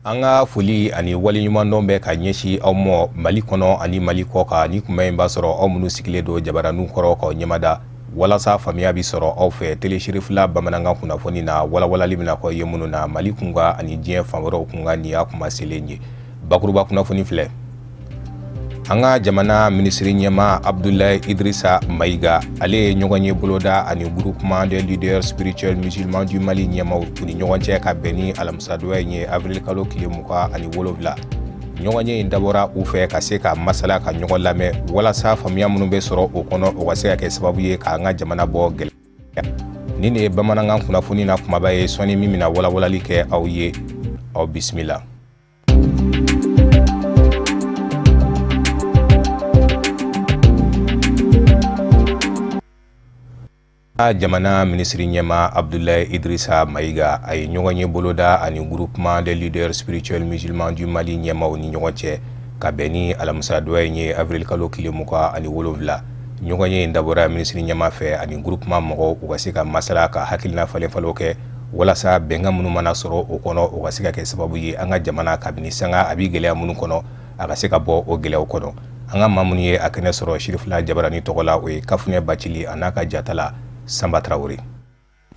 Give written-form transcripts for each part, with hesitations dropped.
Anga foli ani wali ɲuman dɔn bɛ ka ɲɛsi aw mɔ Mali kɔnɔ ani Mali kɔ kan ni kuma in b'a sɔrɔ aw minnu sigilen don jabaraniw kɔrɔ k'aw ɲɛmada walasa faamuya bi sɔrɔ aw fɛ telesirifila bamanankan kunnafoni na walawalali bɛna kɔ ye minnu na Mali kunga ani diɲɛ fan wɛrɛw kunga ni y'a kuma selen ye bakuruba kunnafoni filɛ. An ka jamana minisiri ɲɛma Abdoulaye Idrissa Maïga ale ye ɲɔgɔn ye boloda ani groupement des leaders spirituels musulmans du Mali ɲɛmaw ni ɲɔgɔn cɛ ka bɛn ni alamisadonya ye avril kalo tile 27. Ɲɔgɔn ye in dabɔra u fɛ ka se ka masala ka ɲɔgɔn lamɛn walasa faamuya minnu bɛ sɔrɔ o kɔnɔ o ka se ka kɛ sababu ye ka an ka jamana bɔ gɛlɛya. Nin de ye bamanankan kunnafoni na kumaba ye sɔni min bɛna walawalali kɛ aw ye aw bisimila. Jamana minisiri ɲɛma Abdoulaye Idrissa Maïga a ye ɲɔgɔn ye boloda ani groupement des leaders spirituels musulmans du Mali ɲɛmaw ni ɲɔgɔn cɛ ka bɛn ni alamisadonya ye avril kalo tile 27. Ɲɔgɔn ye in dabɔra minisiri ɲɛma fɛ ani groupement mɔgɔw u ka se ka masala ka hakilina falen-falen kɛ walasa bɛnkan minnu mana sɔrɔ o kɔnɔ o ka se ka kɛ sababu ye an ka jamana kabini sanga a bi gɛlɛya minnu kɔnɔ a ka se ka bɔ o gɛlɛyaw kɔnɔ. An ka maa minnu ye a kɛnɛ sɔrɔ Sirifila Jabarani tɔgɔ la o ye Kafunɛ Bacili a n'a ka jatala Samba Traoré.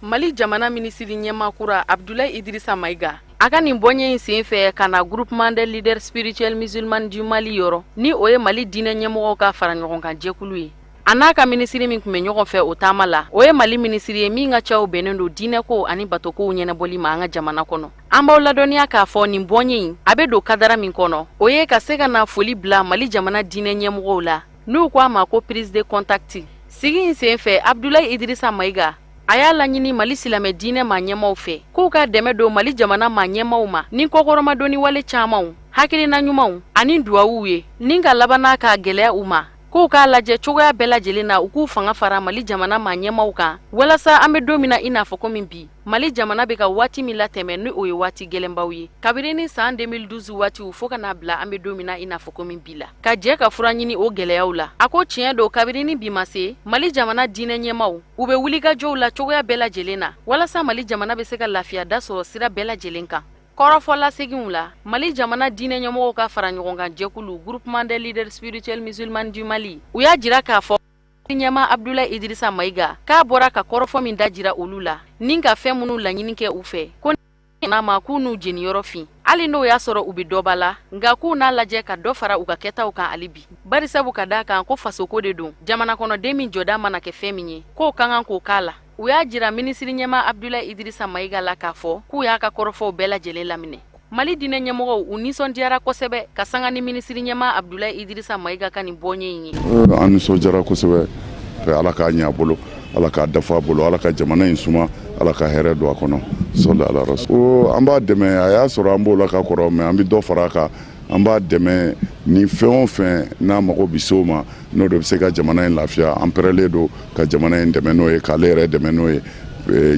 Mali jamana minisiri ɲɛma kura Abdoulaye Idrissa Maïga a ka nin bɔɲɛ in sen fɛ ka na groupement des leaders spirituels musulmans du Mali yɔrɔ ni o ye Mali diinɛ ɲɛmɔgɔw ka fara ɲɔgɔn kan jɛkulu ye. A n'a ka minisiri min tun bɛ ɲɔgɔn fɛ o taama la o ye Mali minisiri ye min ka caw bɛnnen don diinɛko ani batokow ɲɛnabɔli ma an ka jamana kɔnɔ. An b'aw ladɔnniya k'a fɔ nin bɔɲɛ in a bɛ don kadara min kɔnɔ o ye ka se ka na foli bila Mali jamana diinɛ ɲɛmɔgɔw la n'u ko a ma ko prise de contact. Sigi in sen fɛ Abdoulaye Idrissa Maïga a y'a laɲini Mali silamɛ diinɛ maa ɲɛmaw fɛ k'u ka dɛmɛ don Mali jamana maa ɲɛmaw ma ni kɔkɔrɔmadonni wale camanw hakilina ɲumanw ani duwawuw ye ni ka labanna ka gɛlɛya u ma k'u k'a lajɛ cogoya bɛɛ lajɛlen na u k'u fanga fara Mali jamana maa ɲɛmaw kan walasa an bɛ don min na i n'a fɔ komi bi Mali jamana bɛ ka waati min latɛmɛ ni o ye waati gɛlɛnbaw ye kabini ni san 2012 waatiw fo ka n'a bila an bɛ don min na i n'a fɔ komi bi la ka jɛ ka fura ɲini o gɛlɛyaw la a ko tiɲɛ don kabini ni bi ma se Mali jamana diinɛ ɲɛmaw u bɛ wulikajɔw la cogoya bɛɛ lajɛlen na walasa Mali jamana bɛ se ka lafiya da sɔrɔ sira bɛɛ lajɛlen kan. Kɔrɔfɔlaseginw la Mali jamana diinɛ ɲɛmɔgɔw ka fara ɲɔgɔn kan jɛkulu groupement des leaders spirituels musulmans du Mali u y'a jira k'a fɔ ɲɛma Abdoulaye Idrissa Maïga k'a bɔra ka kɔrɔfɔ min da jira olu la ni ka fɛn minnu laɲini kɛ u fɛ ko n'a ma k'u n'u jeniyɔrɔ fin hali n'o y'a sɔrɔ u bɛ dɔba la nka k'u n'a lajɛ ka dɔ fara u ka kɛtaw kan hali bi barisabu ka d'a kan ko fasoko de don jamana kɔnɔden min jɔda mana kɛ fɛn min ye k'o ka kan k'o k'a la u y'a jira minisiri ɲɛma Abdoulaye Idrissa Maïga la k'a fɔ k'u y'a ka kɔrɔfɔw bɛɛ lajɛlen laminɛ. Mali diinɛ ɲɛmɔgɔw u nisɔndiyara kosɛbɛ ka sanga ni minisiri ɲɛma Abdoulaye Idrissa Maïga ka nin bɔɲɛ in ye. An nisɔndiyara kosɛbɛ Ala k'a ɲɛ a bolo Ala k'a dafa a bolo Ala ka jamana in suma Ala ka hɛrɛ don a kɔnɔ sɔli ala rasul. An b'a dɛmɛ a y'a sɔrɔ an b'o la ka kɔrɔ mɛ an bɛ dɔ fara a kan an b'a dɛmɛ ni fɛn o fɛn n'a mago bi se o ma n'o de bɛ se ka jamana in lafiya an pɛrɛlen don ka jamana in dɛmɛ n'o ye k'ale yɛrɛ dɛmɛ n'o ye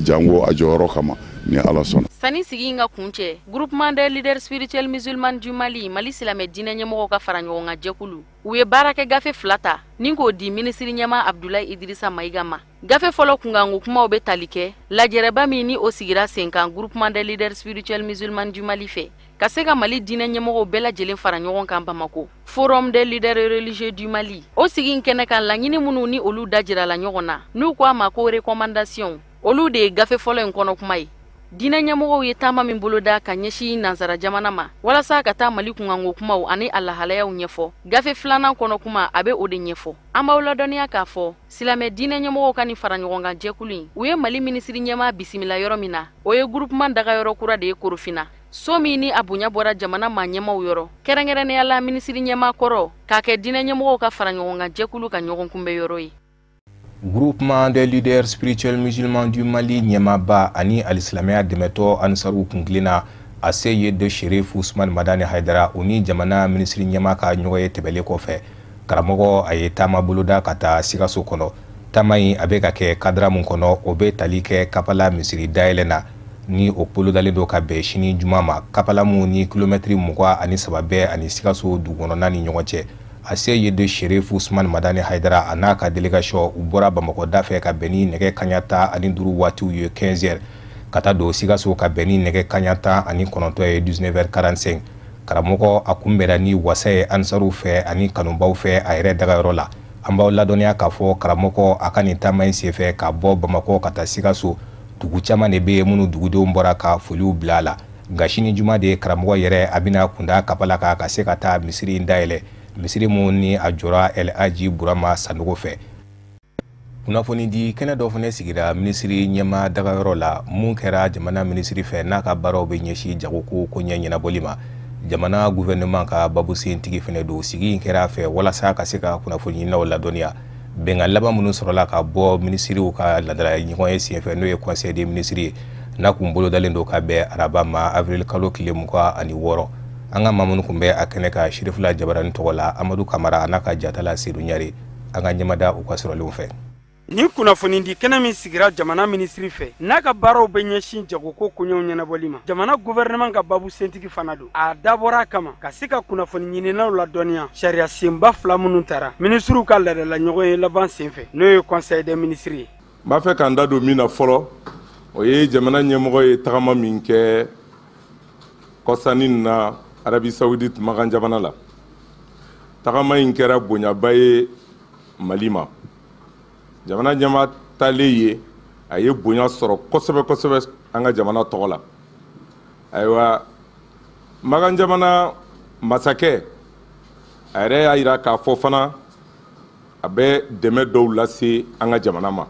jango a jɔyɔrɔ kama ni Ala sɔnna. Sani sigi in ka kun cɛ groupement des leaders spirituels musulmans du Mali Mali silamɛ diinɛ ɲɛmɔgɔw ka fara ɲɔgɔn kan jɛkulu u ye baara kɛ gafe 2 ta ni k'o di minisiri ɲɛma Abdoulaye Idrissa Maïga ma. Gafe fɔlɔ kunkanko kumaw bɛ tali kɛ lajɛrɛba min ni o sigira sen kan groupement des leaders spirituels musulmans du Mali fɛ ka se ka Mali diinɛ ɲɛmɔgɔw bɛɛ lajɛlen fara ɲɔgɔn kan Bamako. Forum des leaders religieux du Mali o sigi in kɛnɛ kan laɲini minnu ni olu da jirala ɲɔgɔn na n'u ko a ma ko recommandation olu de ye gafe fɔlɔ in kɔnɔ kuma ye. Diinɛ ɲɛmɔgɔw ye taama min boloda ka ɲɛsin nansara jamana ma walasa ka taa Mali kunkanko kumaw ani a lahalayaw ɲɛfɔ gafe 2nan kɔnɔ kuma a bɛ o de ɲɛfɔ. An b'aw ladɔnniya k'a fɔ silamɛ diinɛ ɲɛmɔgɔw ka nin fara ɲɔgɔn kan jɛkulu in u ye Mali minisiri ɲɛma bisimila yɔrɔ min na o ye groupement dagayɔrɔ kura de ye Korofina so min ni a bonya bɔra jamana maa ɲɛmaw yɔrɔ kɛrɛnkɛrɛnnenya la minisiri ɲɛma kɔrɔ k'a kɛ diinɛ ɲɛmɔgɔw ka fara ɲɔgɔn kan jɛkulu ka ɲɔgɔn kunbɛ yɔrɔ ye. Groupement des leaders spirituels musulmans du Mali ɲɛmaba ani alisilamɛya dɛmɛtɔ Ansaru kunkilenna a se ye de Sherif Ousmane Madani Haidara u ni jamana minisiri ɲɛma ka ɲɔgɔn ye tɛmɛlen kɔfɛ karamɔgɔ a ye taama boloda ka taa Sikaso kɔnɔ. Taama in a bɛ ka kɛ kadara mun kɔnɔ o bɛ tali kɛ Kapala misiri dayɛlɛ na ni o bolodalen don ka bɛn sini juma ma Kapala mun ni kilomɛtiri 23 bɛ ani Sikaso dugukɔnɔna ni ɲɔgɔn cɛ. A se ye de Sherif Ousmane Madani Haidara a n'a ka délégation u bɔra Bamako da fɛ ka bɛn ni nɛgɛ kaɲa 15 waatiw ye 15 heures. ka taa don Sikaso ka bɛn ni nɛgɛ kaɲa 19 ye 19h45 karamɔgɔ a kunbɛnna ni wasa ye ansaruw fɛ ani kanubaw fɛ a yɛrɛ dagayɔrɔ la. An b'aw ladɔnniya k'a fɔ karamɔgɔ a ka nin taama in senfɛ ka bɔ Bamakɔ ka taa Sikaso dugu caman de bɛ minnu dugudenw bɔra ka foliw bila a la. Nka sini juma de karamɔgɔ yɛrɛ a bɛna kunda kapala kan ka se ka taa misiri in dayɛlɛ, misiri mun ni a jɔra El Hadji Burama Sanogo fɛ. Kunnafoni di kɛnɛ dɔ fana sigira minisiri ɲɛma dagayɔrɔ la mun kɛra jamana minisiri fɛ n'a ka baaraw bɛ ɲɛsin jagoko ko ɲɛ ɲɛnabɔli ma. Jamana gouvernement ka babu sentigi fana don sigi in kɛra fɛ walasa ka se ka kunnafoni ɲininaw ladɔnniya. Bɛnkan laban minnu sɔrɔla ka bɔ minisiriw ka ladala ɲɔgɔn ye senfɛ n'o ye conseil des ministres ye n'a kun bolodalen don ka bɛn araba ma avril kalo tile 26. An ka maa minnu kun bɛ a kɛnɛ ka Sirifula Jabarani tɔgɔ la Amadu Kamara a n'a ka jatala Seydou Ɲare an ka ɲɛmada u ka sɔrɔlenw fɛ. Ni kunnafoni di kɛnɛ min sigira jamana minisiri fɛ n'a ka baaraw bɛ ɲɛsin jagoko koɲɛw ɲɛnabɔli ma. Jamana gouvernement ka babu sentigi fana don a dabɔra kama ka se ka kunnafoni ɲininaw ladɔnniya sariya senba 2 minnu tara minisiriw ka ladala ɲɔgɔn ye laban senfɛ n'o ye conseil des ministres ye. N b'a fɛ k'an da don min na fɔlɔ o ye jamana ɲɛmɔgɔ ye tagama min kɛ kɔsani na Arabi Saoudite Magan jamana la. Tagama in kɛra bonyaba ye Mali ma. Jamana ɲɛma taalen ye a ye bonya sɔrɔ kosɛbɛ kosɛbɛ an ka jamana tɔgɔ la. Ayiwa Magan jamana masakɛ a yɛrɛ y'a jira k'a fɔ fana a bɛ dɛmɛ dɔw lase an ka jamana ma.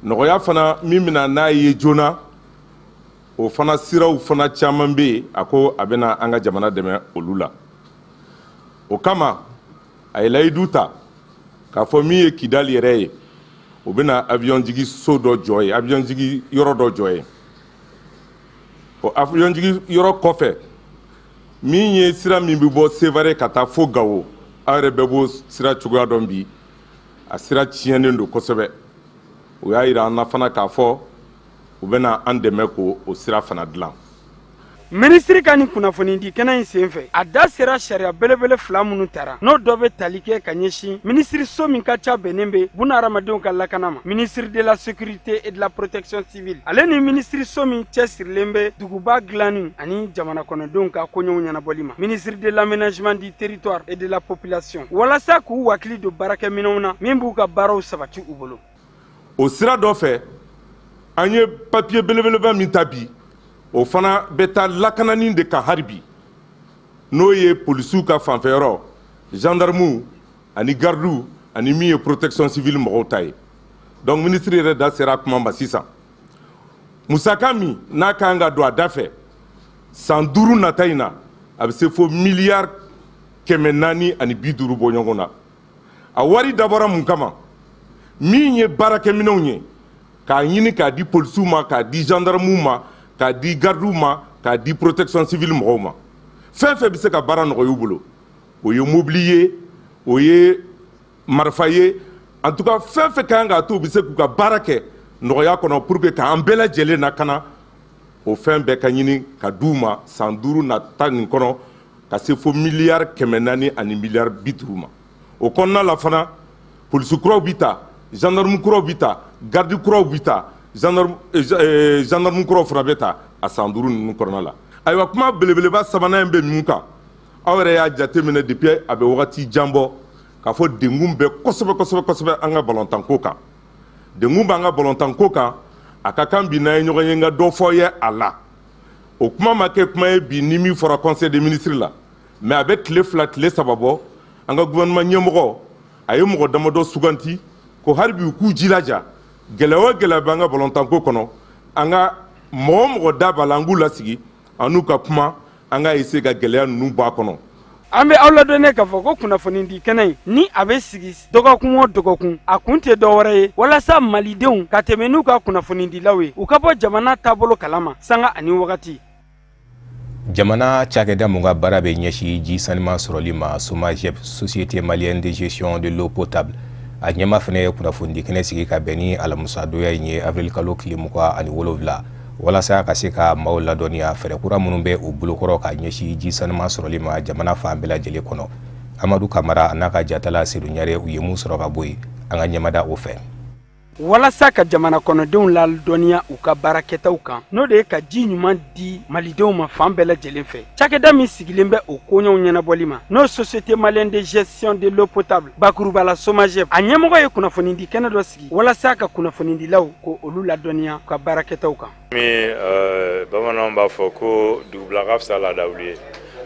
Nɔgɔya fana min bɛna n'a ye joona o fana siraw fana caman bɛ yen a ko a bɛna an ka jamana dɛmɛ olu la. O kama a ye layidu ta k'a fɔ min ye Kidali yɛrɛ ye o bɛna avion jigi so dɔ jɔ ye avion jigi yɔrɔ dɔ jɔ ye. O avion jigi yɔrɔ kɔfɛ min ye sira min bɛ bɔ Sevare ka taa fo Gawo aw yɛrɛ bɛɛ b'o sira cogoya dɔn bi a sira tiɲɛnen don kosɛbɛ. O y'a jira an na fana k'a fɔ u bɛna an dɛmɛ k'o sira fana dilan. Minisiri ka nin kunnafoni di kɛnɛ in senfɛ a da sera sariya belebele 2 minnu tara n'o dɔ bɛ tali kɛ ka ɲɛsin minisiri so min ka ca bɛnnen bɛ buna hadamadenw ka lakana ma. Ministre de la sécurité et de la protection civile ale ni minisiri so min cɛsirilen bɛ duguba dilanni ani jamana kɔnɔdenw ka koɲɛw ɲɛnabɔli ma. Ministre de l'aménagement du territoire et de la population walasa k'u hakili don baarakɛminɛnw na min b'u ka baaraw sabati u bolo. O sira dɔ fɛ an ye papier belebeleba min ta bi o fana bɛ taa lakanani de kan hali bi n'o ye polisiw ka fanfɛyɔrɔ gendarmew ani gardiw ani min ye protection civile mɔgɔw ta ye. Donc ministre yɛrɛ da sera kuma ma sisan musaka min n'a ka kan ka don a da fɛ san 5 nata in na a bɛ se fo miliyari 450 bɔ ɲɔgɔn na. A wari dabɔra mun kama min ye baarakɛminɛnw ye k'a ɲini k'a di polisiw ma k'a di gendarmew ma k'a di gardiw ma k'a di protection civile mɔgɔw ma. Fɛn fɛn bɛ se ka baara nɔgɔya u bolo o ye mobili ye o ye marifa ye en tout cas fɛn fɛn ka kan k'a to u bɛ se k'u ka baara kɛ nɔgɔya kɔnɔ pour que k'an bɛɛ lajɛlen lakana o fɛn bɛɛ ka ɲini ka d'u ma san 5 nata nin kɔnɔ ka se fo miliyari 400 ani miliyari 50 ma. O kɔnɔna la fana polisi kuraw bɛ ta gendarme kuraw bɛ ta garde kuraw bɛ ta gendarme kuraw fana bɛ ta a san 5 ninnu kɔnɔna la. Ayiwa kuma belebeleba sabanan in bɛ min kan aw yɛrɛ y'a jateminɛ depuis a bɛ wagati jan bɔ k'a fɔ dengun bɛ kosɛbɛ kosɛbɛ kosɛbɛ an ka balontanko kan. Dengun b'an ka balontanko kan a ka kan bi n'an ye ɲɔgɔn ye n ka dɔ fɔ ye a la. O kuma ma kɛ kuma ye bi ni min fɔra conseil des ministres la mais a bɛ tile 2 tile 3 bɔ an ka gouvernement ɲɛmɔgɔ a ye mɔgɔ damadɔ suganti ko hali bi u k'u jilaja gɛlɛya o gɛlɛya b'an ka balontanko kɔnɔ an ka mɔgɔ mɔgɔ da b'a la an k'u lasigi an n'u ka kuma an ka essayer ka gɛlɛya ninnu bɔ a kɔnɔ. An bɛ aw ladɔnnen k'a fɔ ko kunnafoni di kɛnɛ in ni a bɛ sigi dɔgɔkun o dɔgɔkun a kun tɛ dɔ wɛrɛ ye walasa malidenw ka tɛmɛ n'u ka kunnafoni dilaw ye u ka bɔ jamana taabolo kalama sanga ani wagati. Jamana cakɛda mun ka baara bɛ ɲɛsin ji sanuman sɔrɔli ma SOMAGEP Société Malienne de Gestion de l'eau potable a ɲɛma fana ye kunnafoni di kɛnɛ sigi ka bɛn ni alamisa donya in ye avril kalo tile 27 walasa ka se ka maaw ladɔnniya fɛɛrɛ kura minnu bɛ u bolokɔrɔ ka ɲɛsin ji sanuman sɔrɔli ma jamana fan bɛɛ lajɛlen kɔnɔ. Amadu Kamara n'a ka jatala Seydou Ɲare u ye mun sɔrɔ ka bɔ yen an ka ɲɛmada o fɛ. walasa ka jamana kɔnɔdenw ladɔnniya u ka baarakɛtaw kan n'o de ye ka ji ɲuman di malidenw ma fan bɛɛ lajɛlen fɛ. Cakɛda min sigilen bɛ o koɲɛw ɲɛnabɔli ma n'o Société Malienne de Gestion de l'eau potable bakuruba la SOMAGEP a ɲɛmɔgɔ ye kunnafonidi kɛnɛ dɔ sigi walasa ka kunnafonidilaw ko olu ladɔnniya u ka baarakɛtaw kan. Bamananw b'a fɔ ko dugubila ka fisa laadawuli ye.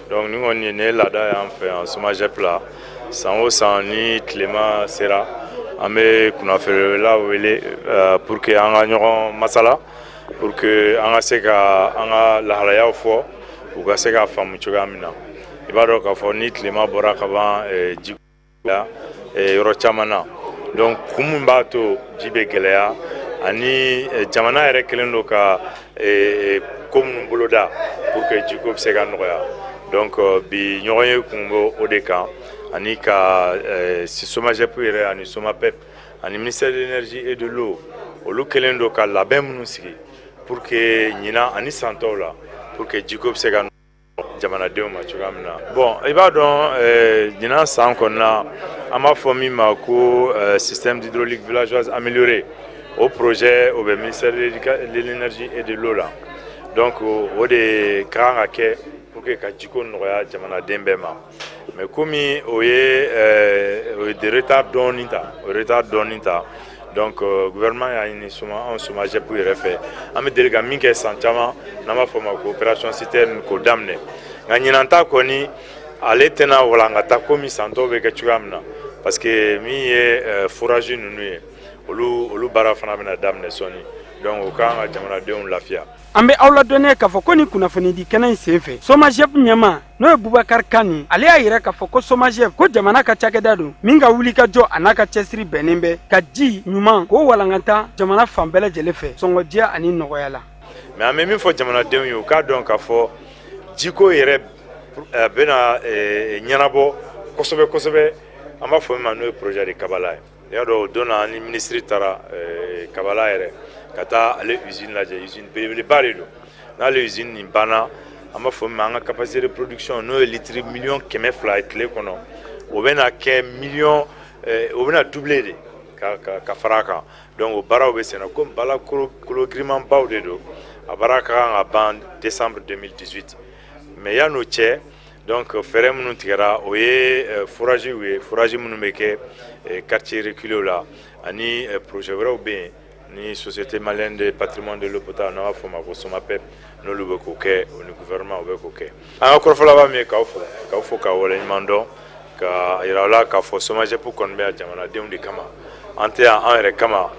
Donc ni kɔni ne laada y'an fɛ yan SOMAGEP la san o san ni tilema sera an bɛ kunnafonidilaw wele pour que an ka ɲɔgɔn masala pour que an ka se ka an ka lahalayaw fɔ u ka se ka faamu cogoya min na. I b'a dɔn k'a fɔ ni tilema bɔra ka ban ji la yɔrɔ caman na donc kun min b'a to ji bɛ gɛlɛya ani jamana yɛrɛ kelen don ka ko minnu boloda pour que jiko bɛ se ka nɔgɔya. Donc bi ɲɔgɔn ye kun bɔ o de kan ani ka SOMAGEP yɛrɛ ani SOMAPEP ani ministère de l'énergie et de l'eau olu kelen don ka labɛn minnu sigi pour que ɲina ani san tɔw la pour que jiko bɛ se ka jamanadenw ma cogoya min na. Bon i b'a dɔn ɲina san kɔnɔna an b'a fɔ min ma ko système d'hydraulique villageoise amélioré o projet o bɛ ministère de l'énergie et de l'eau la donc o de ka kan ka kɛ pour que ka jiko nɔgɔya jamanaden bɛɛ ma. Mais komi o ye de retard dɔɔni ta donc gouvernement y'a ɲini an SOMAGEP yɛrɛ fɛ an bɛ deli ka min kɛ san caman n'an b'a fɔ ma ko opération citerne k'o daminɛ nka ɲinan ta kɔni ale tɛna walankata komi san tɔw bɛ kɛ cogoya min na parce que min ye forage ninnu ye olu baara fana bɛna daminɛ sɔɔni donc o kan ka jamanadenw lafiya. An bɛ aw ladɔnniya k'a fɔ ko ni kunnafonidi kɛnɛ in sen fɛ SOMAGEP ɲɛma n'o ye Bubakari Kani ale y'a yɛrɛ k'a fɔ ko SOMAGEP ko jamana ka cakɛda don min ka wuli ka jɔ a n'a ka cɛsiri bɛnnen bɛ ka ji ɲuman k'o walankata jamana fan bɛɛ lajɛlen fɛ sɔngɔdiya ani nɔgɔya la. Mais an bɛ min fɔ jamanadenw ye u k'a dɔn k'a fɔ jiko yɛrɛ bɛna ɲɛnabɔ kosɛbɛ kosɛbɛ an b'a fɔ min ma n'o ye projet de Kabala ye. I y'a dɔn o don na ni ministre taara Kabala yɛrɛ ka taa ale usine lajɛ usine belebeleba de don n'ale usine nin banna an b'a fɔ min ma an ka capacité de production n'o ye litiri miliyɔn 200 ye tile kɔnɔ o bɛna kɛ miliyɔn o bɛna doubler de ka fara a kan donc o baaraw bɛ senna komi bala kolo girimanbaw de don a baara ka kan ka ban décembre 2018 mais yan'o cɛ donc fɛɛrɛ minnu tigɛra o ye forage minnu bɛ kɛ quartier reculé la ani projet wɛrɛw bɛ yen ni Société Malienne de Patrimoine de l'eau potable n'an b'a fɔ ma ko SOMAPEP n'olu bɛ k'o kɛ o ni gouvernement o bɛ k'o kɛ. An ka kɔrɔfɔ laban min ye k'aw fɔ ka waleɲuman dɔn ka yira aw la k'a fɔ SOMAGEP kɔni bɛ yan jamanadenw de kama an tɛ yan an yɛrɛ kama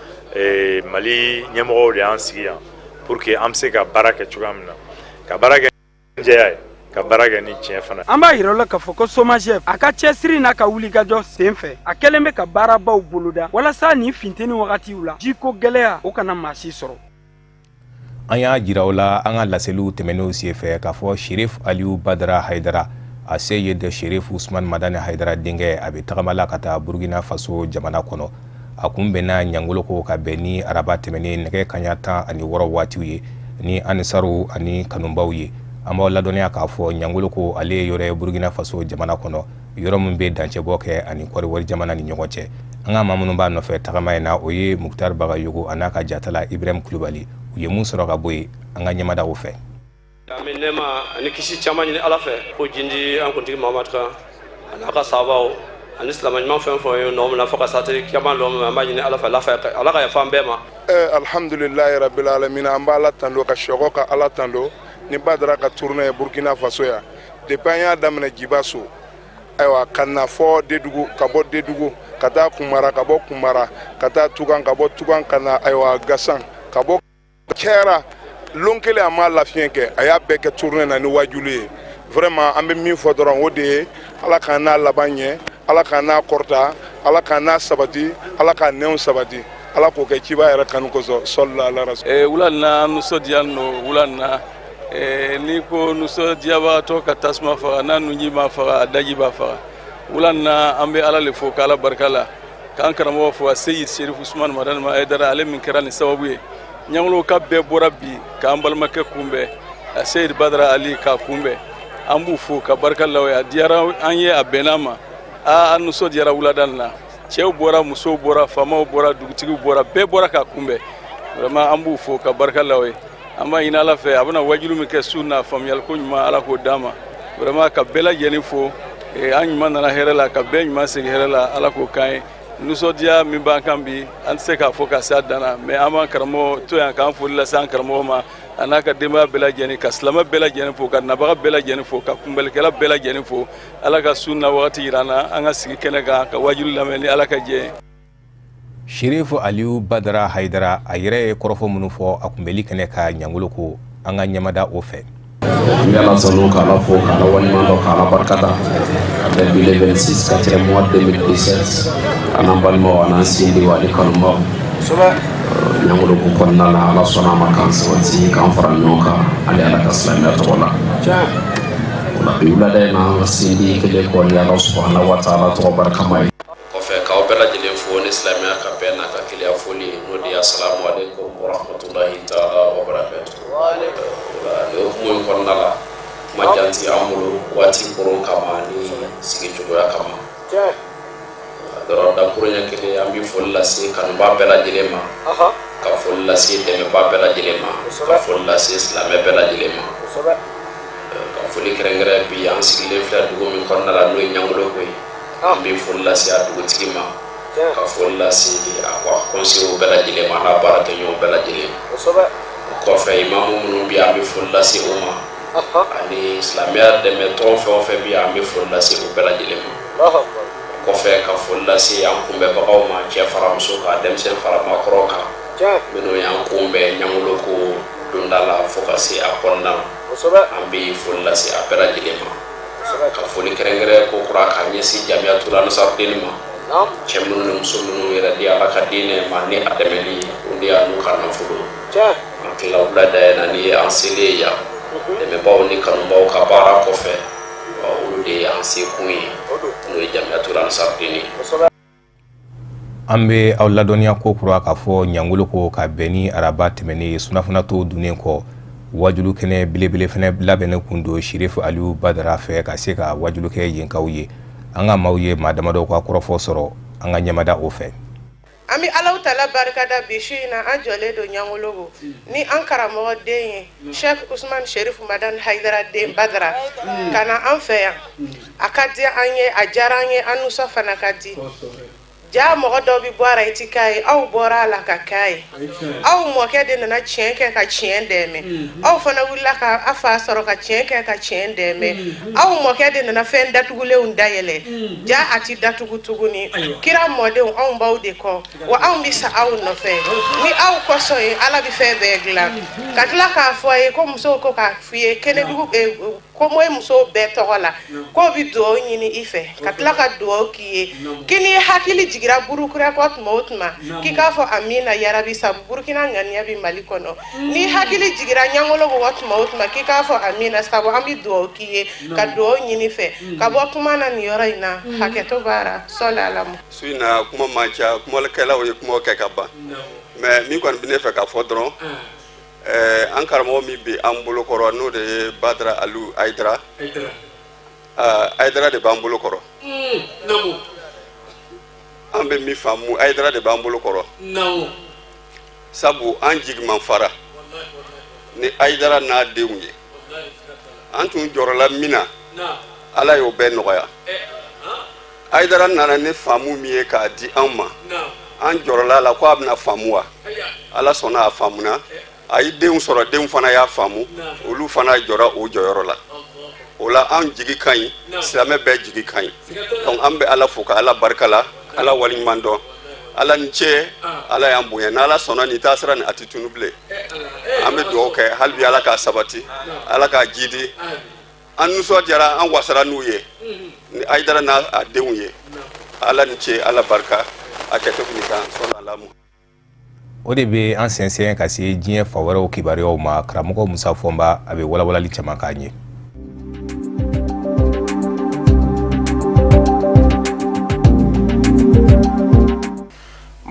Mali ɲɛmɔgɔw de y'an sigi yan pour que an bɛ se ka baara kɛ cogoya min na ka baara kɛ ni jɛya ye ka baara kɛ ni tiɲɛ fana. An b'a yira aw la k'a fɔ ko SOMAGEP a ka cɛsiri n'a ka wulikajɔ sen fɛ a kɛlen bɛ ka baarabaw boloda walasa nin funteni wagatiw la jiko gɛlɛya o kana maa si sɔrɔ. An y'a jira o la an ka laseliw tɛmɛnenw senfɛ k'a fɔ Sheriff Aliyu Badara Haidara a se ye de Sheriff Usman Madani Haidara denkɛ a bɛ tagamala ka taa Burkina Faso jamana kɔnɔ a kun bɛnna ɲangolo ko ka bɛn ni araba tɛmɛnen nɛgɛ kaɲa 16 waatiw ye ni anisaru ani kanubaw ye. An b'aw ladɔnniya k'a fɔ ɲangolo ko ale ye yɔrɔ ye Burkina Faso jamana kɔnɔ yɔrɔ min bɛ dancɛbɔ kɛ ani kɔriwari jamana ni ɲɔgɔn cɛ. An ka maa minnu b'a nɔfɛ tagama in na o ye Muktar Bagayogo a n'a ka jatala Ibrahim Kulubali u ye mun sɔrɔ ka bɔ yen an ka ɲɛmadaw fɛ. An bɛ nɛɛma ani kisi caman ɲini Ala fɛ ko jindi an kuntigi Mahamadu kan a n'a ka sahabaw ani silamɛ ɲuman fɛn fɛn ye nɔ min na fo ka se caman dɔ ma an b'a ɲini Ala fɛ Ala ka yafa an bɛɛ ma. Alhamdulilahi rabbil alamin an b'a Ala tando ka sɔgɔ ka Ala tando ni Badara ka tournée ye Burkina Faso ya depuis an y'a daminɛ Jibaso ayiwa ka na fɔ Dedugu ka bɔ Dedugu ka taa Kunmara ka bɔ Kunmara ka taa Tugan ka bɔ Tugan ka na ayiwa Gasan ka bɔ kɛra lon kelen a ma lafiɲɛ kɛ a y'a bɛɛ kɛ tournée na ni wajulu ye vraiment an bɛ min fɔ dɔrɔn o de ye Ala k'an n'a laban ɲɛ Ala k'an n'a kɔrɔta Ala k'an n'a sabati Ala k'an nɛnw sabati Ala k'o kɛ ciba yɛrɛ kanu kosɔn sallallahu alaihi wa sallam. Wula in na nisɔndiya no wula in na n'i ko nisɔndiyabagatɔ ka tasuma faga n'a nunji ma faga a daji b'a faga wula in na an bɛ Ala le fo k'Ala barika la k'an karamɔgɔ fo a Seyid Sheriff Usman Madani Haidara ale min kɛra nin sababu ye ɲangolo ka bɛɛ bɔra bi k'an balimakɛ kunbɛn a Seyid Badara Ali k'a kunbɛn an b'u fo ka barika la o ye a diyara an ye a bɛnna ma an nisɔndiyara wulada in na cɛw bɔra musow bɔra faamaw bɔra dugutigiw bɔra bɛɛ bɔra ka kunbɛn vraiment an b'u fo ka barika la o ye an b'a ɲini Ala fɛ a bɛna wajulu min kɛ su na faamuyali ko ɲuman Ala k'o d'an ma vraiment ka bɛɛ lajɛlen fo an ɲuman nana hɛrɛ la ka bɛɛ ɲuman segin hɛrɛ la Ala k'o k'an ye nisɔndiya min b'an kan bi an tɛ se k'a fɔ ka se a dan na mais an b'an karamɔgɔ to yan k'an foli lase an karamɔgɔ ma a n'a ka denbaya bɛɛ lajɛlen ka silamɛ bɛɛ lajɛlen fo ka nabaga bɛɛ lajɛlen fo ka kunbɛlikɛla bɛɛ lajɛlen fo Ala ka su na wagati yira an na an ka sigi kɛnɛ kan ka wajulu lamɛn ni Ala ka jɛ ye. Sherifu Aliyu Badara Haidara a yɛrɛ ye kɔrɔfɔ minnu fɔ a kunbɛli kɛnɛ ka ɲangolo ko an ka ɲɛmada o fɛ. N bɛ Ala sanu k'Ala fo k'Ala waleɲuman dɔn k'Ala barikada bɛ bi le 26 4e mois 2017 an n'an balimaw an n'an sindiw ani kanubaw ɲangolo ko kɔnɔna la Ala sɔnna a ma k'an sabati k'an fara ɲɔgɔn kan ale Ala ka silamɛya tɔgɔ la o la bi wulada in na an ka sindi kelen kɔ ni Ala subahanahu wa taala tɔgɔ barikama ye. Kɔfɛ k'aw bɛɛ lajɛlen fo ni silamɛya ka bɛn n'a ka keleya foli n'o de ye assalamu alaikum wa rahmatulahi taala wa barakatuh. O hukumu in kɔnɔna la kuma janti an bolo waati koron kama ni sigicogoya kama dɔrɔn dakuruɲɛ kelen an bɛ foli lase kanuba bɛɛ lajɛlen ma ka foli lase dɛmɛba bɛɛ lajɛlen ma ka foli lase silamɛ bɛɛ lajɛlen ma ka foli kɛrɛnkɛrɛn bi an sigilen filɛ dugu min kɔnɔna la n'o ye ɲangolo ko ye an bɛ foli lase a dugutigi ma ka foli lase a kɔnsew bɛɛ lajɛlen ma n'a baarakɛɲɔgɔnw bɛɛ lajɛlen kɔfɛ imamu minnu bɛ an bɛ foli lase o ma ani silamɛya dɛmɛtɔn fɛn o fɛn bɛ an bɛ foli lase o bɛɛ lajɛlen ma kɔfɛ ka foli lase an kunbɛbagaw ma cɛ fara muso kan denmisɛnnin fara maakɔrɔ kan minnu y'an kunbɛn ɲangolo ko donda la fo ka se a kɔnɔna na an bɛ foli lase a bɛɛ lajɛlen ma ka foli kɛrɛnkɛrɛn ko kura ka ɲɛsin jamiyatul ansarudin ma cɛ minnu ni muso minnu yɛrɛ di Ala ka diinɛ ma ni a dɛmɛli o de y'an n'u ka nafolo an tila wulada in na ni an selen yan dɛmɛbaw ni kanubaw ka baara kɔfɛ olu de y'an sekun ye n'o ye jamiyatul ansarudin. An bɛ aw ladɔnniya ko kura k'a fɔ ɲangolo ko ka bɛn ni araba tɛmɛnen sunnafunatɔ dunnen kɔ wajulu kɛnɛ belebele fɛnɛ labɛnnen kun don Sherifu Aliyu Badara fɛ ka se ka wajulu kɛ yenkaw ye an ka maaw ye maa damadɔ ka kɔrɔfɔ sɔrɔ an ka ɲɛmada o fɛ. An bɛ Alahu Taala barikada bi su in na an jɔlen don ɲangolo ko ni an karamɔgɔ den ye Sheikh Usman Sherifu Madan Haidara den Badara ka na an fɛ yan a ka di an ye a diyara an ye an nisɔn fana ka di ja mɔgɔ dɔw bɛ bɔ a la i ti k'a ye aw bɔra a la ka k'a ye aw mɔkɛ de nana tiɲɛ kɛ ka tiɲɛ dɛmɛ aw fana wulila ka a fa sɔrɔ ka tiɲɛ kɛ ka tiɲɛ dɛmɛ aw mɔkɛ de nana fɛn datugulenw dayɛlɛ ja a ti datugu tuguni kira mɔdenw anw b'aw de kɔ wa anw bɛ sa aw nɔfɛ ni aw kɔsɔn ye Ala bɛ fɛn bɛɛ dilan ka tila k'a fɔ a ye ko musow ko k'a f'i ye kɛnɛdugu ko mo ye musow bɛɛ tɔgɔ la k'o bɛ dugawu ɲini i fɛ ka tila ka dugawu k'i ye k'i ni hakili jigira burukura kɔ tuma o tuma k'i k'a fɔ amina yarabi sabu Burukina ŋaniya bɛ Mali kɔnɔ ni hakili jigira ɲangolo ko tuma o tuma k'i k'a fɔ amina sabu an bɛ dugawu k'i ye ka dugawu ɲini fɛ ka bɔ kuma na nin yɔrɔ in na hakɛto b'ara sɔli Ala ma. Su in na kuma man ca kumalikɛlaw ye kumaw kɛ ka ban mais min kɔni bɛ ne fɛ ka fɔ dɔrɔn an karamɔgɔ min bɛ an bolokɔrɔ n'o de ye Badara Aliyu Haidara Haidara de b'an bolokɔrɔ an bɛ min faamu Haidara de b'an bolokɔrɔ sabu an jigiman fara ni Haidara n'a denw ye an tun jɔrɔla min na Ala y'o bɛɛ nɔgɔya Haidara nana ni faamu min ye k'a di an ma an jɔrɔla la ko a bɛna faamu wa Ala sɔnna a faamuna a ye denw sɔrɔ denw fana y'a faamu olu fana jɔra o jɔyɔrɔ la o la an jigi ka ɲi silamɛ bɛɛ jigi ka ɲi donc an bɛ Ala fo ka Ala barika la Ala waleɲuman dɔn Ala ni ce Ala y'an bonya n'Ala sɔnna nin taasira nin a tɛ tunu bilen an bɛ dugawu kɛ hali bi Ala k'a sabati Ala k'a jidi an nisɔndiyara an wasara n'u ye ni Haidara n'a denw ye Ala ni ce Ala barika a kɛtɔ fini kan sɔli Ala ma. O de bɛ an sɛnsɛn ka se diɲɛ fa wɛrɛw kibaruyaw ma karamɔgɔ Musa Fɔnba a bɛ walawalali caman k'a ɲɛ.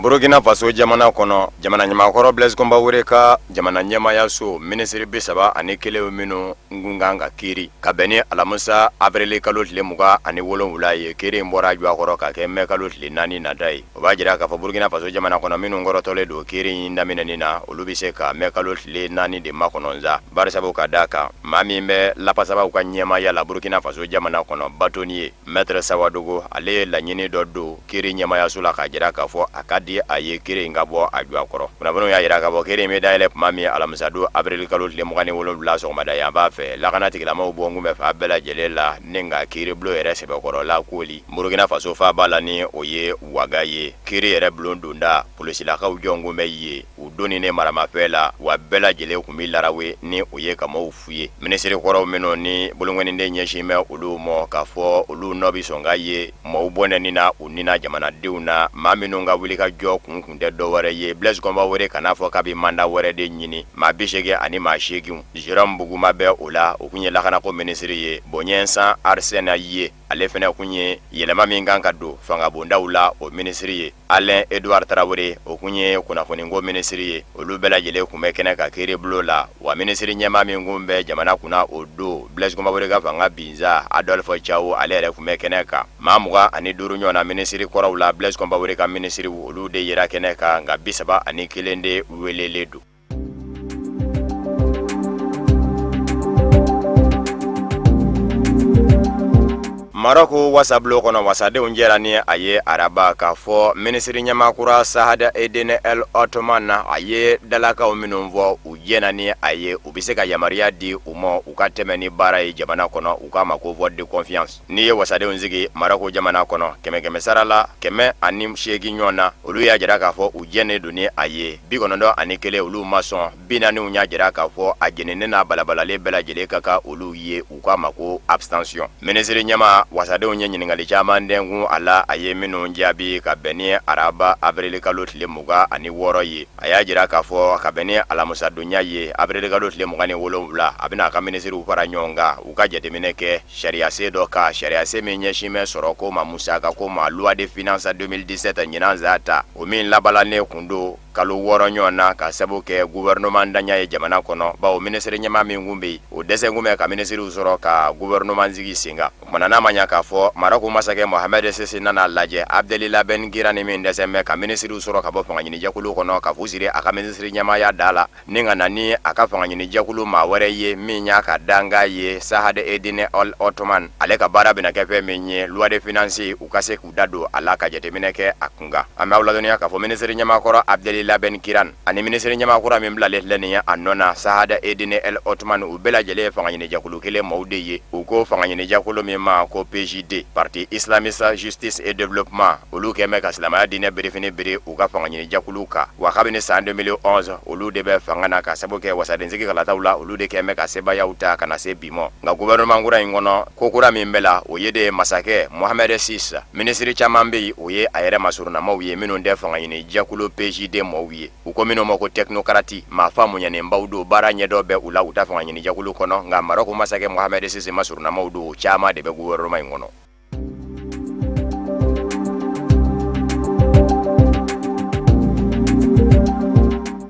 Burkina Faso jamana kono jamana nyamakoro Blaise Compaoré ka jamana nyamaya so ministre bisaba ani kele minu ngunganga kiri kabeni alamusa avril kalo tile muga ani wolonwula ye kiri mbora jwa koro ka kemme kalo tile nani na dai obajira ka Burkina Faso jamana kono minu ngoro tole do kiri ndamina nina olubise ka me kalo tile nani de makononza barisabu ka daka mami me la pasaba ka nyamaya la Burkina Faso jamana kono batonier maître Sawadogo ale la nyini dodo kiri nyamaya sula ka jira ka fo akadi aye kiri ngabo ajwa koro kuna bono ya jira ka bo kiri me daile mami alamusadu avril kalo tile mugani wolonwula so mada ya ba fe la kana tigila ma bongu me fa bela jelela ninga kiri blo ere sebe koro la koli Burkina Faso fa bala ni oye wagaye kiri ere blondunda polisi la ka ujongu me ye udoni ne marama pela wa bela jele kumilarawe ni oye kama ufuye ministre koro meno ni bolongweni nde nyeshime ulumo kafo ulu nobi songa ye mo ubone nina unina jamana diuna maminu nga wilika jo kunkunde do wore ye Blaise Compaoré kana fo kabi manda wore de nyini mabishege ani mashegi jiram buguma be ola okunye lakana ko ministre ye bonyensa arsena ye ale fene kunye yelema minga kado fanga bonda ula o ministre ye Alain Edouard Traoré okunye kuna foni ngo ministre ye olubela jele kumekene ka kire blola wa ministre nyema mingumbe jamana kuna odo Blaise Compaoré ga fanga binza Adolphe Chao ale re kumekene ka mamuga ani duru nyona ministre korawula Blaise Compaoré ka ministre olu de yera kene ka nga bisaba ani kilende weleledu Maroko wasablo kono wasade unjerani aye araba ka fo ministri nyamakura Sahada Edine El Ottoman aye dalaka uminumvo ujenani aye ubiseka yamaria di umo ukatemeni bara jamana kono ukama ko vote de confiance niye wasade unzigi Maroko jamana kono keme sarala keme anim shegi nyona ulu ya jaraka fo ujene duni aye bikono ndo anikele ulu mason binani unya jaraka fo ajenene na balabala le bela jele kaka ulu ye ukama ko abstention ministri nyama wasade onye nyiningali chama ndengu ala aye minu njabi ka beni araba avril kalo tile muga ani woro ye ayajira ka fo ka beni ala musa dunya ye avril kalo tile muga ni wolonwula abina ka ministre upara nyonga ukaje demineke sharia se doka sharia se menye shime soroko ma musa ka ko ma loi de finance 2017 nyinanza ata o min labala ne kundo kalo woro nyona ka sabuke gouvernement ndanya ye jamana kono ba o ministre nyama mingumbi o dese ngume ka ministre usoro ka gouvernement zigi singa manana manya ka fo Maroko masake Mohamed Sisi nana laje Abdelila Ben Girani min deseme ka ministre usoro ka bo fanganyini jakulu kono ka fusire aka ministre nyama ya dala ninga nani aka fanganyini jakulu ma wore ye minya ka danga ye Sahada Edine Al Ottoman ale ka bara bina kefe minye loi de finance ukase kudado alaka jetemineke akunga amawla dunia ka fo ministre nyama koro Abdelila Ben Kiran ani ministre nyama kura min blale lenia anona Sahada Edine El Ottoman ubela jele fanganyini jakulu kele maudeye uko fanganyini jakulu mima ko PJD Parti Islamiste Justice et Développement olu keme ka islamaya dine berefini bere uka fanganyini jakuluka wakabini sa 2011 olu debe fangana ka sabuke wasadenziki kala taula olu de keme ka seba yauta kana se bimo nga gouvernement ngura ingono kokura mimbela oyede masake Mohamed Sis ministre chamambe oye ayere masuruna mawiye minu nde fanganyini jakulu PJD mawiye uko minu moko technocratie mafamu nyane mbaudo bara nyedobe ula utafanganyini jakulu kono nga Maroko masake Mohamed Sis masuruna maudo chama debe gouvernement ngono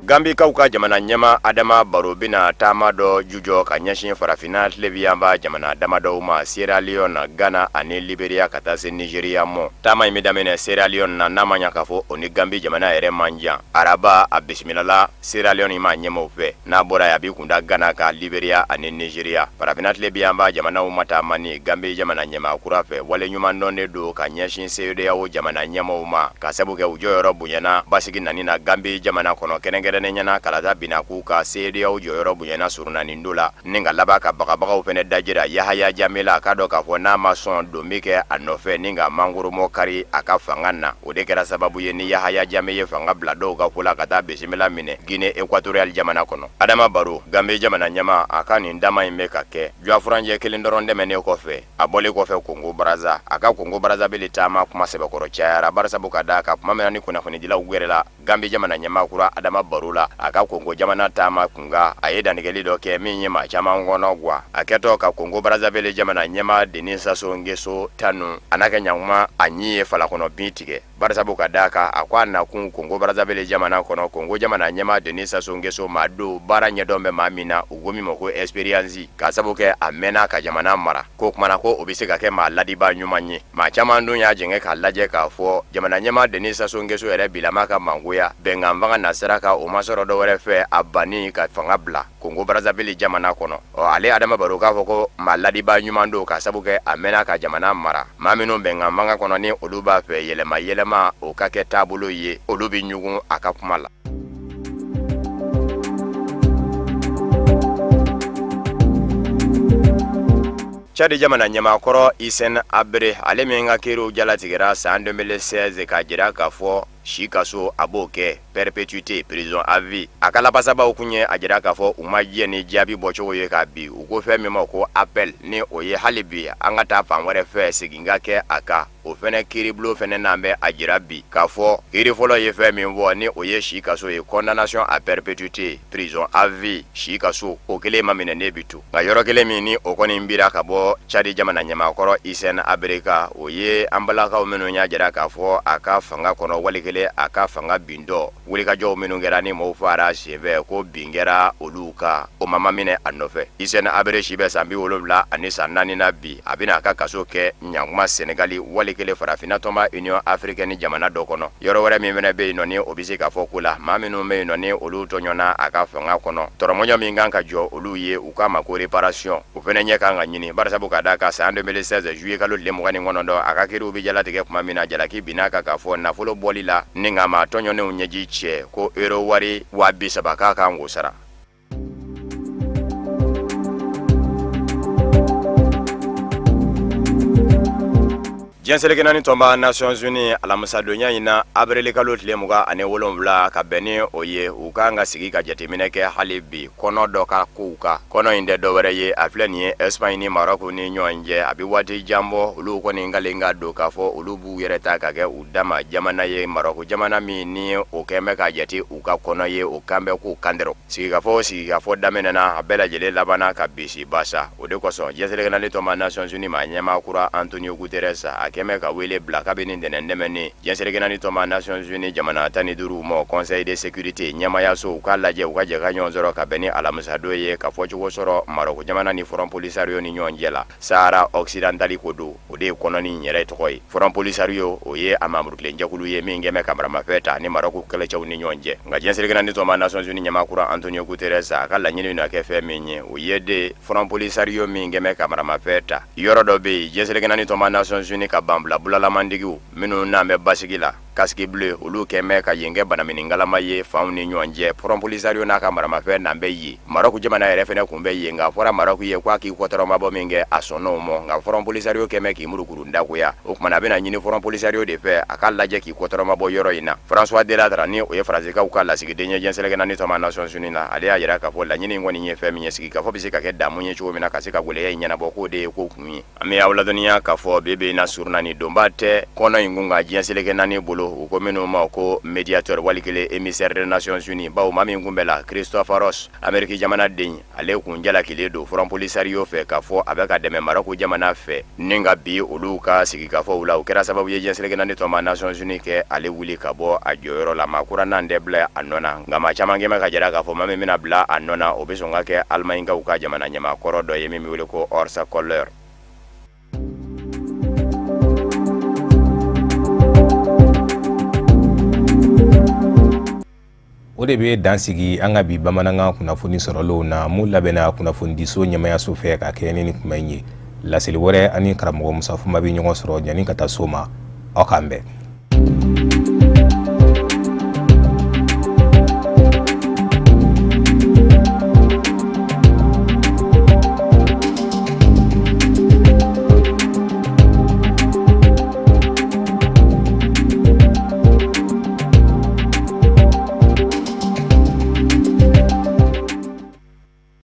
Gambi kauka jamana nyama adama barobina tamado jujo kanyashin farafina leviamba jamana damado uma Sierra Leone Ghana ani Liberia katase Nigeria mo tama imedamene Sierra Leone na namanya kafo oni Gambi jamana ere manja araba abismilala Sierra Leone ima nyema ufe na bora ya bikunda Ghana ka Liberia ani Nigeria farafina leviamba jamana umata mani Gambi jamana nyema kurafe wale nyuma nonde do kanyashin seyode yawo jamana nyema uma kasabuke ujoyoro bunyana basigi nanina Gambi jamana kono kenengere nenyana kalata binaku ka sedia ujoyoro bunyana suruna nindola ninga laba ka bakabaga ufene dajira Yahaya Jamila kado ka fona mason domike anofe ninga manguru mokari akafangana udekera sababu ye ni Yahaya Jamile fanga blado ka fula kata besimila mine Guinée Equatorial jamana kono Adama Barrow Gambi jamana nyama akani ndama imeka ke jwa franje kilindoronde mene kofe abole kofe Congo Brazza aka Congo Brazza bilitama kuma sebekoro chayara barasa bukada ka kuma menani kuna funidila ugwerela Gambi jamana nyama kura Adama Barrow aka Congo jamana tama kunga ayeda nigeli doke minyima chama ngono gwa aketo ka Congo Brazzaville jamana nyema Denisa Songeso tanu anake nyanguma anyiye fala kono bitike barasabu ka daka akwa na kun Kongo Brazzaville jamana kono Kongo jamana nyema Denis Sassou Nguesso mado bara nyedombe mamina ugomi moko experience ka sabu ke amena ka jamana mara ko kuma na ko obise ka ke ma ladiba nyumanye ma chama ndun ya jenge ka laje ka fo jamana nyema Denis Sassou Nguesso ere bilama ka mangoya bengamvanga nasara ka o masoro do were fe abani ka fanga bla Kongo Brazzaville jamana kono o ale adama baroka foko ma ladiba nyumando ka sabu ke amena ka jamana mara mamino bengamvanga kono ni oluba fe yelema o ka ke tabulo ye olubi nyugun akakumala. Chadi jamana nyama koro Isen Abre ale menga kero jalatigira san 2016 ka jira ka fo shikaso aboke perpétuité prison à vie akala pasaba okunye ajira ka fo umaje ni jabi bocho ye ka bi ugo fe memo ko appel ni oye halibi angata fanwere fe siginga ke aka o fene kiriblo fene nambe ajira bi ka fo kiri folo ye fe memo ni oye shikaso ye condamnation à perpétuité prison à vie shikaso okele mamene ne bitu ga yoro kele mini okoni mbira ka bo Chadi jamana nyama koro Isen Abreka oye ambalaka o meno nya jira ka fo aka fanga kono walikele aka fanga bindo wuli ka jo minu ngera ni mo fara cheve ko bingera oluka o mama mine anofe Isen Abre shibe sambi wolobla anisa nani na bi abina aka kaso ke nyanguma Senegali walikele farafina toma Union Africaine jamana dokono yoro wore mi mene be noni obisi ka fokula maminu me noni olu tonyona aka fanga kono toromonyo minganka jo olu ye ukama ko reparation ufene nyeka nganyini barasabu kadaka sa 2016 juillet kalo le mogani ngonondo akakiru bi jala tege kuma mina jala ki binaka ka fo na folo bolila ninga ma tonyo ne unyeji che ko ero wari wa bisabaka ka ngusara. Jenselekena tomba Nations Unies alamusadonya ina abrele kalot lemuga ane wolomvla ka bene oye ukanga sigi ka jatemineke halibi kono doka kuka kono inde dowere ye afleni Espagne ni Maroc ni nyonje abi wati jambo ulu ko ni ngalenga doka fo ulubu yereta ka ke udama jamana ye Maroc jamana mi ni okeme ka jati uka kono ye ukambe ku kandero sigi ka fo damenana abela jele labana ka bisi basa odekoso jenselekena tomba Nations Unies manyama kura Antonio Guterres keme ka wele bla kabini ndemeni jenseregena ni toma Nations Unies jamana tani duru mo Conseil de sécurité nyama yaso ukalaje ukaje kanyonzoro kabeni alamusado ye ka focho soro Maroc jamana ni Front Polisario ni nyonjela Sahara Occidentali kodo ode kononi nyere tokoy Front Polisario oye amamurukle njakulu ye mingeme kamera mafeta ni Maroc kele chaw ni nyonje nga jenseregena ni toma Nations Unies nyama kura Antonio Guterres akala nyini na kefe menye oye de Front Polisario mingeme kamera mafeta yoro dobe jenseregena ni toma Nations Unies bambla bulala mandigu minu nambe basigila kaski bleu ulu keme ka yenge bana miningala maye fauni nyonje Front Polisario na kamara mafe nambe yi Maroc jamana ere fene kumbe yenga fora Maroc ye kwa ki kotoro mabo minge asono mo nga Front Polisario keme ki murukuru ndakuya okuma bena nyini Front Polisario de fe akalla je ki kotoro mabo yoro ina François Deladra ni oye frazika ukala sigidenye jenseleke na nitoma Nations Unies na ale ayira ka fo la nyini ngoni nye fe minye sigi ka fo bisika ke damu nye chuo mina kasika gule ye nyana boko de ko kumi ame awla dunia ka fo bebe na surna ni dombate kono ingunga jenseleke na ni bolo ukomeno mako mediateur walikele émissaire des Nations Unies bawo mami ngumbela Christophe Ross Ameriki jamana den ale kunjala kiledo Front Polisario fe ka fo abeka deme Maroc jamana fe ninga bi uluka sigika fo ula ukera sababu ye jenseleke na nitoma Nations Unies ke ale wuli ka bo ajoyoro la makura na ndeble anona ngama chama ngema ka jara ka fo mami mina bla anona obesonga ke almainga uka jamana nyama korodo ye mimi wule ko orsa couleur. O de be dansigi an ga bi bamananga kunnafoni sɔrɔlo na mu labɛnna kunnafonidiso ɲɛmayaso fɛ ka kɛ ni kuma ye laseli wɛrɛ ani karamɔgɔ Musa Fuma bi ɲɔgɔn sɔrɔ ɲani ka taa so ma aw k'an bɛn.